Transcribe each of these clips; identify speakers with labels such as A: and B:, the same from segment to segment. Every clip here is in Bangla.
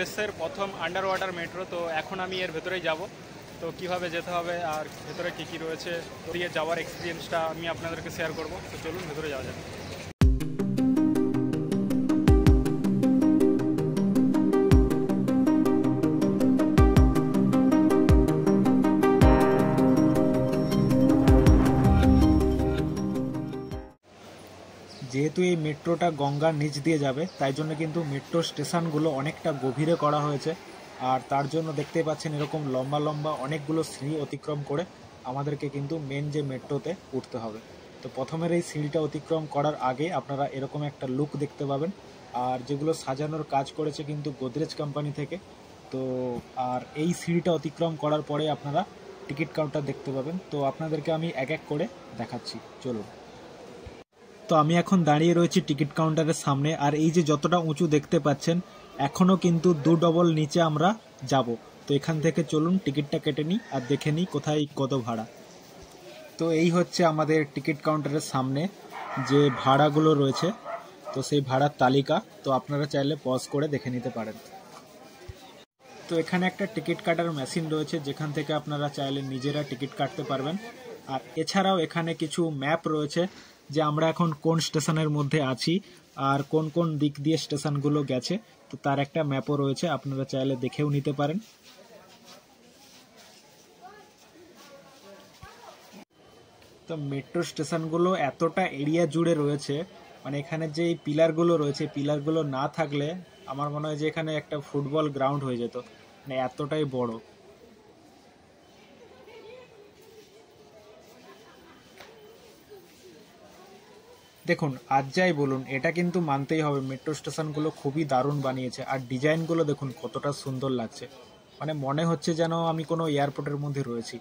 A: দেশের প্রথম আন্ডার ওয়াটার মেট্রো। তো এখন আমি এর ভেতরেই যাব। তো কিভাবে যেতে হবে আর ভেতরে কী কী রয়েছে, দিয়ে যাওয়ার এক্সপিরিয়েন্সটা আমি আপনাদেরকে শেয়ার করব। তো চলুন ভেতরে যাওয়া যাক।
B: যেহেতু এই মেট্রোটা গঙ্গার নিচ দিয়ে যাবে, তাই জন্য কিন্তু মেট্রো স্টেশনগুলো অনেকটা গভীরে করা হয়েছে। আর তার জন্য দেখতেই পাচ্ছেন এরকম লম্বা লম্বা অনেকগুলো সিঁড়ি অতিক্রম করে আমাদেরকে কিন্তু মেন যে মেট্রোতে উঠতে হবে। তো প্রথমের এই সিঁড়িটা অতিক্রম করার আগে আপনারা এরকম একটা লুক দেখতে পাবেন। আর যেগুলো সাজানোর কাজ করেছে কিন্তু গোদরেজ কোম্পানি থেকে। তো আর এই সিঁড়িটা অতিক্রম করার পরে আপনারা টিকিট কাউন্টার দেখতে পাবেন। তো আপনাদেরকে আমি এক এক করে দেখাচ্ছি, চলুন। তো আমি এখন দাঁড়িয়ে রয়েছি টিকিট কাউন্টারের সামনে। আর এই যে যতটা উঁচু দেখতে পাচ্ছেন, এখনও কিন্তু 2 ডবল নিচে আমরা যাব। তো এখান থেকে চলুন টিকিটটা কেটে নিই আর দেখে নিই কোথায় কত ভাড়া। তো এই হচ্ছে আমাদের টিকিট কাউন্টারের সামনে যে ভাড়াগুলো রয়েছে, তো সেই ভাড়ার তালিকা। তো আপনারা চাইলে পজ করে দেখে নিতে পারেন। তো এখানে একটা টিকিট কাটার মেশিন রয়েছে, যেখান থেকে আপনারা চাইলে নিজেরা টিকিট কাটতে পারবেন। আর এছাড়াও এখানে কিছু ম্যাপ রয়েছে যে আমরা এখন কোন স্টেশনের মধ্যে আছি আর কোন কোন দিক দিয়ে স্টেশনগুলো গেছে। তো তার একটা ম্যাপও রয়েছে, আপনারা চাইলে দেখেও নিতে পারেন। তো মেট্রো স্টেশনগুলো এতটা এরিয়া জুড়ে রয়েছে, মানে এখানে যে এই পিলারগুলো রয়েছে, পিলারগুলো না থাকলে আমার মনে হয় যে এখানে একটা ফুটবল গ্রাউন্ড হয়ে যেত, মানে এতটাই বড়। দেখুন, আজ যাই বলুন, এটা কিন্তু মানতেই হবে মেট্রো স্টেশনগুলো খুবই দারুণ বানিয়েছে। আর ডিজাইনগুলো দেখুন কতটা সুন্দর লাগছে, মানে মনে হচ্ছে যেন আমি কোনো এয়ারপোর্টের মধ্যে রয়েছি।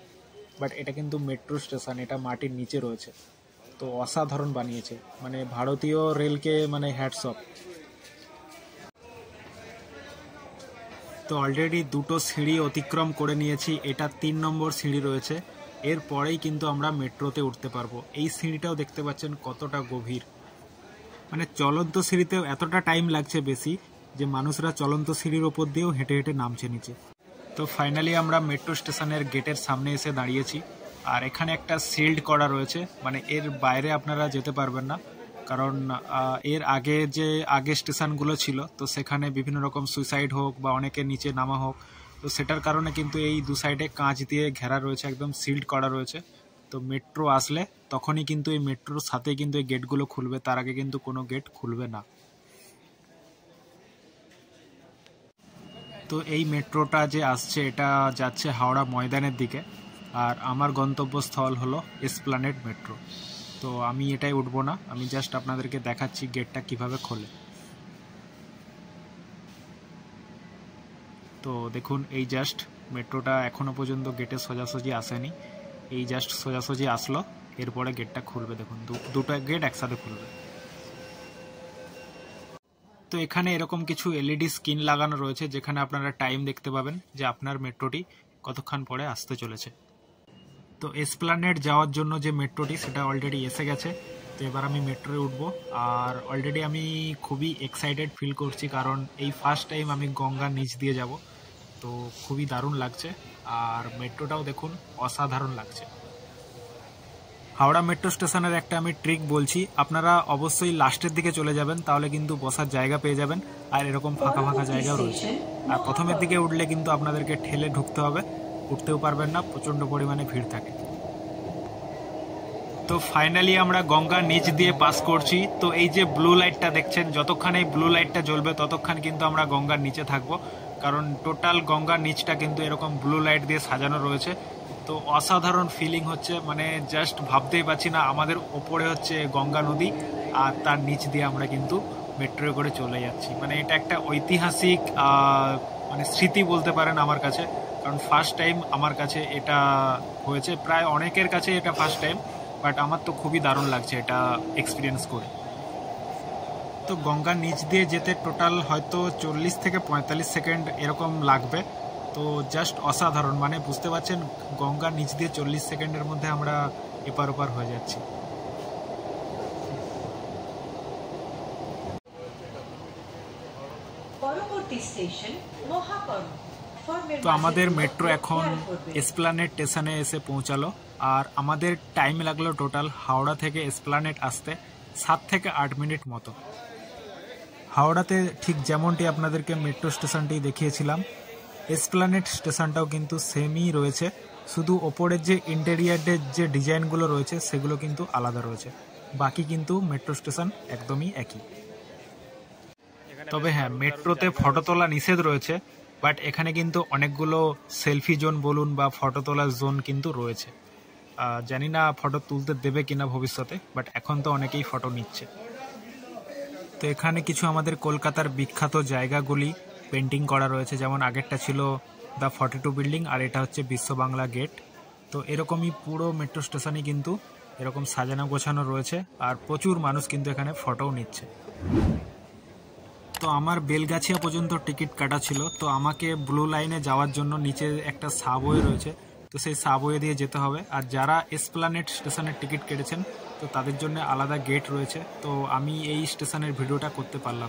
B: বাট এটা কিন্তু মেট্রো স্টেশন, এটা মাটির নিচে রয়েছে। তো অসাধারণ বানিয়েছে, মানে ভারতীয় রেলকে মানে হ্যাটস অফ। তো অলরেডি 2টো সিঁড়ি অতিক্রম করে নিয়েছি, এটা 3 নম্বর সিঁড়ি রয়েছে। এরপরেই কিন্তু আমরা মেট্রোতে উঠতে পারবো। এই সিঁড়িটাও দেখতে পাচ্ছেন কতটা গভীর, মানে চলন্ত সিঁড়িতেও এতটা টাইম লাগছে বেশি যে মানুষরা চলন্ত সিঁড়ির ওপর দিয়েও হেঁটে হেঁটে নামছে নিচে। তো ফাইনালি আমরা মেট্রো স্টেশনের গেটের সামনে এসে দাঁড়িয়েছি। আর এখানে একটা শিল্ড করা রয়েছে, মানে এর বাইরে আপনারা যেতে পারবেন না। কারণ এর আগে যে আগে স্টেশনগুলো ছিল, তো সেখানে বিভিন্ন রকম সুইসাইড হোক বা অনেকের নিচে নামা হোক, তো সেটার কারণে কিন্তু এই দু সাইডে কাঁচ দিয়ে ঘেরা রয়েছে, একদম সিল্ড করা রয়েছে। তো মেট্রো আসলে তখনই কিন্তু এই মেট্রোর সাথে কিন্তু এই গেটগুলো খুলবে, তার আগে কিন্তু কোনো গেট খুলবে না। তো এই মেট্রোটা যে আসছে, এটা যাচ্ছে হাওড়া ময়দানের দিকে। আর আমার গন্তব্যস্থল হলো এসপ্ল্যানেড মেট্রো। তো আমি এটাই উঠবো না, আমি জাস্ট আপনাদেরকে দেখাচ্ছি গেটটা কিভাবে খোলে। তো দেখুন, এই জাস্ট মেট্রোটা এখনো পর্যন্ত গেটে সোজাসুজি আসেনি, এই জাস্ট সোজাসুজি আসলো, এরপরে গেটটা খুলবে। দেখুন দুটো গেট একসাথে খুলবে। তো এখানে এরকম কিছু এলইডি স্ক্রিন লাগানো রয়েছে, যেখানে আপনারা টাইম দেখতে পাবেন যে আপনার মেট্রোটি কতক্ষণ পরে আসতে চলেছে। তো এসপ্ল্যানেড যাওয়ার জন্য যে মেট্রোটি, সেটা অলরেডি এসে গেছে। তো এবার আমি মেট্রোয় উঠবো। আর অলরেডি আমি খুবই এক্সাইটেড ফিল করছি, কারণ এই ফার্স্ট টাইম আমি গঙ্গার নিচ দিয়ে যাব। তো খুবই দারুণ লাগছে। আর মেট্রোটাও দেখুন অসাধারণ লাগছে। হাওড়া মেট্রো স্টেশনের একটা আমি ট্রিক বলছি, আপনারা অবশ্যই লাস্টের দিকে চলে যাবেন, তাহলে কিন্তু বসার জায়গা পেয়ে যাবেন। আর এরকম ফাঁকা ফাঁকা জায়গাও রয়েছে। আর প্রথমের দিকে উঠলে কিন্তু আপনাদেরকে ঠেলে ঢুকতে হবে, উঠতেও পারবেন না, প্রচণ্ড পরিমাণে ভিড় থাকে। তো ফাইনালি আমরা গঙ্গার নিচ দিয়ে পাস করছি। তো এই যে ব্লু লাইটটা দেখছেন, যতক্ষণ এই ব্লু লাইটটা জ্বলবে ততক্ষণ কিন্তু আমরা গঙ্গার নিচে থাকবো, কারণ টোটাল গঙ্গার নিচটা কিন্তু এরকম ব্লু লাইট দিয়ে সাজানো রয়েছে। তো অসাধারণ ফিলিং হচ্ছে, মানে জাস্ট ভাবতেই পারছি না আমাদের ওপরে হচ্ছে গঙ্গা নদী, আর তার নিচ দিয়ে আমরা কিন্তু মেট্রো করে চলে যাচ্ছি। মানে এটা একটা ঐতিহাসিক মানে স্মৃতি বলতে পারেন আমার কাছে, কারণ ফার্স্ট টাইম আমার কাছে এটা হয়েছে। প্রায় অনেকের কাছে এটা ফার্স্ট টাইম, বাট আমার তো খুবই দারুণ লাগছে এটা এক্সপিরিয়েন্স করে। তো গঙ্গার নিচ দিয়ে যেতে টোটাল হয়তো 40 থেকে 45 সেকেন্ড এরকম লাগবে। তো জাস্ট অসাধারণ, মানে বুঝতে পারছেন গঙ্গার নিচ দিয়ে 40 সেকেন্ডের মধ্যে আমরা এপার ওপার হয়ে যাচ্ছি।
C: পরবর্তী পরবর্তী স্টেশন মহাকরণ।
B: তো আমাদের মেট্রো এখন এসপ্ল্যানেড স্টেশনে এসে পৌঁছালো, আর আমাদের টাইম লাগলো টোটাল হাওড়া থেকে এসপ্ল্যানেড আসতে 7 থেকে 8 মিনিট মতো। হাওড়াতে ঠিক যেমনটি আপনাদেরকে মেট্রো স্টেশনটি দেখিয়েছিলাম, এসপ্ল্যানেড স্টেশনটাও কিন্তু সেমই রয়েছে, শুধু ওপরের যে ইন্টেরিয়ারের যে ডিজাইনগুলো রয়েছে সেগুলো কিন্তু আলাদা রয়েছে, বাকি কিন্তু মেট্রো স্টেশন একদমই একই। তবে হ্যাঁ, মেট্রোতে ফটো তোলা নিষেধ রয়েছে, বাট এখানে কিন্তু অনেকগুলো সেলফি জোন বলুন বা ফটো তোলার জোন কিন্তু রয়েছে। জানি না ফটো তুলতে দেবে কিনা ভবিষ্যতে, বাট এখন তো অনেকেই ফটো নিচ্ছে। তো এখানে কিছু আমাদের কলকাতার বিখ্যাত জায়গাগুলি পেন্টিং করা রয়েছে, যেমন আগেরটা ছিল দ্য 42 বিল্ডিং, আর এটা হচ্ছে বিশ্ব বাংলা গেট। তো এরকমই পুরো মেট্রো স্টেশনই কিন্তু এরকম সাজানো গোছানো রয়েছে, আর প্রচুর মানুষ কিন্তু এখানে ফটোও নিচ্ছে। তো আমার বেলগাছিয়া পর্যন্ত টিকিট কাটা ছিল, তো আমাকে ব্লু লাইনে যাওয়ার জন্য নিচে একটা সাবওয়ে রয়েছে, তো সেই সাবওয়ে দিয়ে যেতে হবে। আর যারা এসপ্ল্যানেড স্টেশনের টিকিট কেটেছেন তো তাদের জন্য আলাদা গেট রয়েছে, তো আমি এই স্টেশনের ভিডিওটা করতে পারলাম।